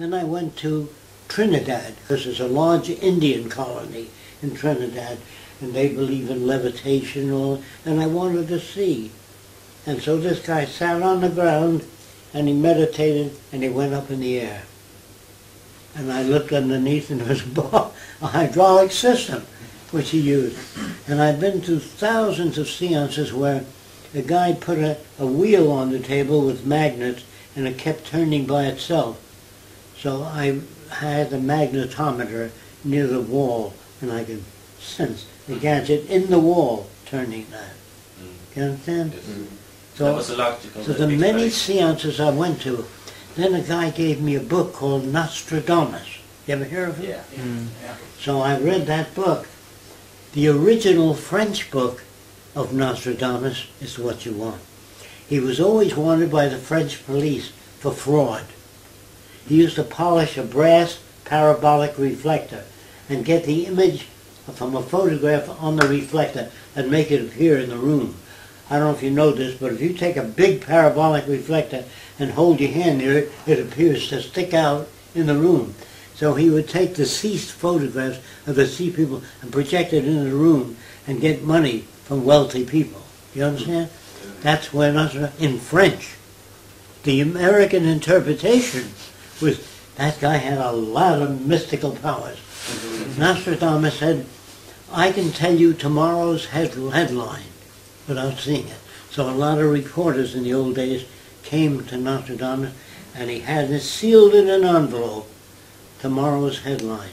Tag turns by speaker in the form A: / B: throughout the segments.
A: Then I went to Trinidad, because there's a large Indian colony in Trinidad, and they believe in levitation and all, and I wanted to see. And so this guy sat on the ground, and he meditated, and he went up in the air. And I looked underneath, and there was a hydraulic system, which he used. And I've been to thousands of seances where the guy put a wheel on the table with magnets, and it kept turning by itself. So I had a magnetometer near the wall, and I could sense the gadget in the wall turning that. You understand?
B: Yes.
A: So,
B: that was a logical
A: so the many seances I went to, then a guy gave me a book called Nostradamus. You ever hear of it?
B: Yeah.
C: Yeah.
A: So I read that book. The original French book of Nostradamus is what you want. He was always wanted by the French police for fraud. He used to polish a brass parabolic reflector and get the image from a photograph on the reflector and make it appear in the room. I don't know if you know this, but if you take a big parabolic reflector and hold your hand near it, it appears to stick out in the room. So he would take deceased photographs of deceased people and project it in the room and get money from wealthy people. You understand? That's when in French. The American interpretation was that guy had a lot of mystical powers. Nostradamus said, I can tell you tomorrow's headline without seeing it. So a lot of reporters in the old days came to Nostradamus, and he had it sealed in an envelope, tomorrow's headline,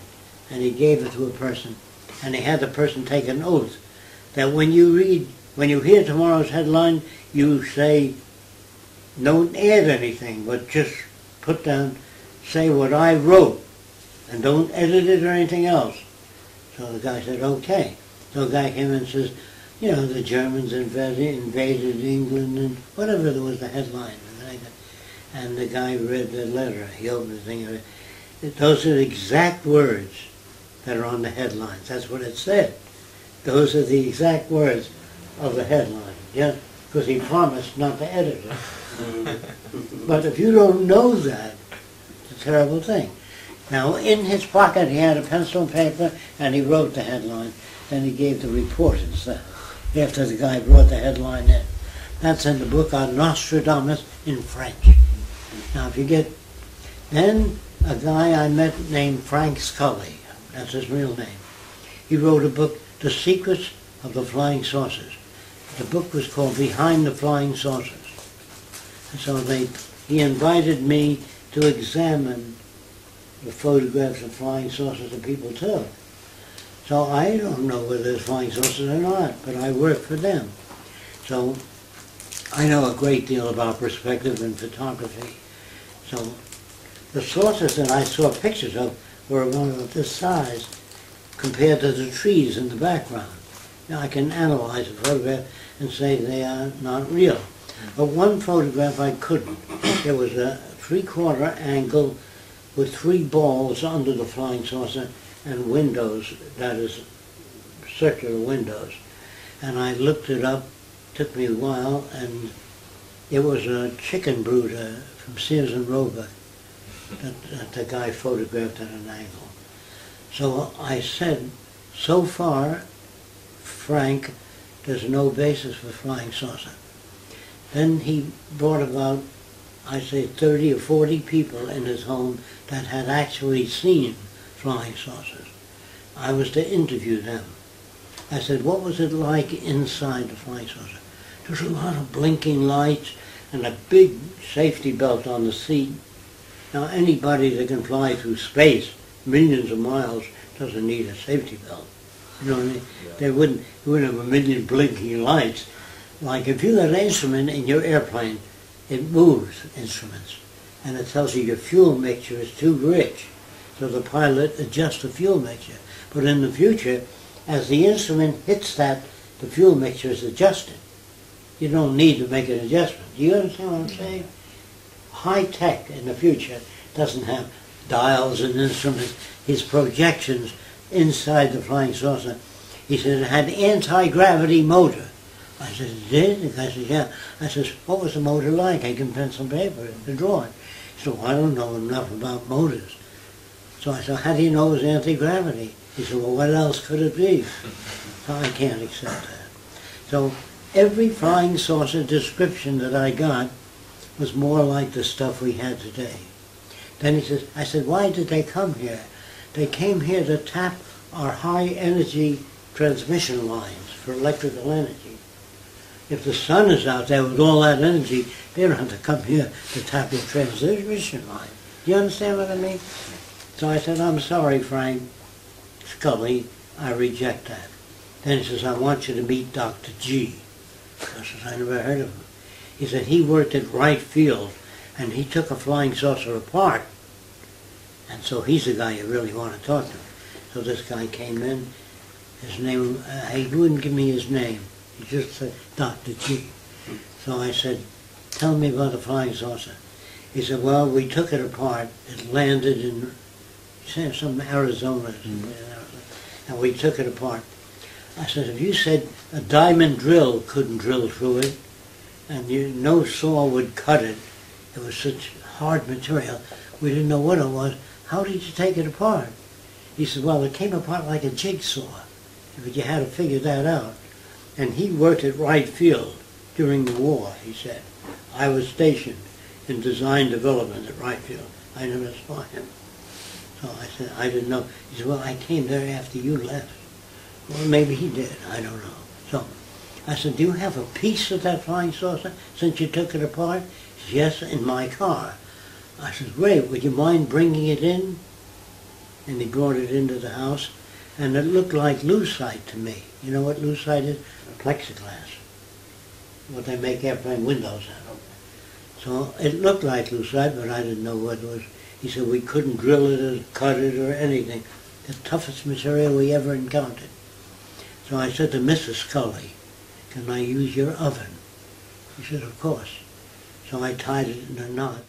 A: and he gave it to a person, and he had the person take an oath that when you hear tomorrow's headline, you say, don't add anything, but just put down, say what I wrote, and don't edit it or anything else. So the guy said, okay. So the guy came in and says, you know, the Germans invaded England, and whatever there was the headline. And the guy read the letter. He opened the thing. Those are the exact words that are on the headlines. That's what it said. Those are the exact words of the headline. Yeah, because he promised not to edit it. But if you don't know that, it's a terrible thing. Now, in his pocket, he had a pencil and paper, and he wrote the headline. Then he gave the reporters that after the guy brought the headline in. That's in the book on Nostradamus in French. Now, if you get... Then a guy I met named Frank Scully, that's his real name. He wrote a book, The Secrets of the Flying Saucers. The book was called Behind the Flying Saucers. And so he invited me to examine the photographs of flying saucers that people took. So I don't know whether there's flying saucers or not, but I work for them. So I know a great deal about perspective and photography. So the saucers that I saw pictures of were about this size compared to the trees in the background. Now I can analyze a photograph and say they are not real. But one photograph I couldn't. There was a 3/4 angle with 3 balls under the flying saucer and windows, that is, circular windows. And I looked it up, took me a while, and it was a chicken brooder from Sears and Roebuck that the guy photographed at an angle. So I said, so far, Frank, there's no basis for flying saucer. Then he brought about, I say, 30 or 40 people in his home that had actually seen flying saucers. I was to interview them. I said, what was it like inside the flying saucer? There's a lot of blinking lights and a big safety belt on the seat. Now anybody that can fly through space, millions of miles, doesn't need a safety belt. You know what I mean? Yeah. They wouldn't have a million blinking lights. Like if you got an instrument in your airplane, it moves instruments, and it tells you your fuel mixture is too rich. So the pilot adjusts the fuel mixture. But in the future, as the instrument hits that, the fuel mixture is adjusted. You don't need to make an adjustment. Do you understand what I'm saying? High tech in the future doesn't have dials and instruments. His projections inside the flying saucer, he said it had anti-gravity motor. I said, it did? The guy said, yeah. I said, what was the motor like? I can pencil and paper to draw it. So I don't know enough about motors. So I said, how do you know it was anti-gravity? He said, well, what else could it be? So I can't accept that. So every flying saucer description that I got was more like the stuff we had today. Then he says, I said, why did they come here? They came here to tap our high energy transmission lines for electrical energy. If the sun is out there with all that energy, they don't have to come here to tap your transmission line. Do you understand what I mean? So I said, I'm sorry, Frank Scully, I reject that. Then he says, I want you to meet Dr. G. I said, I never heard of him. He said, he worked at Wright Field, and he took a flying saucer apart. And so he's the guy you really want to talk to. So this guy came in. His name, he wouldn't give me his name. He just said, Dr. G. So I said, tell me about the flying saucer. He said, well, we took it apart. It landed in some Arizona. And we took it apart. I said, if you said a diamond drill couldn't drill through it, and no saw would cut it, it was such hard material, we didn't know what it was, how did you take it apart? He said, well, it came apart like a jigsaw, but you had to figure that out. And he worked at Wright Field during the war, he said. I was stationed in design development at Wright Field. I never saw him. So I said, I didn't know. He said, well, I came there after you left. Well, maybe he did, I don't know. So I said, do you have a piece of that flying saucer since you took it apart? He said, yes, in my car. I said, great, would you mind bringing it in? And he brought it into the house, and it looked like lucite to me. You know what lucite is? Plexiglass. What they make airplane windows out of. So it looked like lucite, but I didn't know what it was. He said, we couldn't drill it or cut it or anything. The toughest material we ever encountered. So I said to Mrs. Scully, can I use your oven? She said, of course. So I tied it in a knot.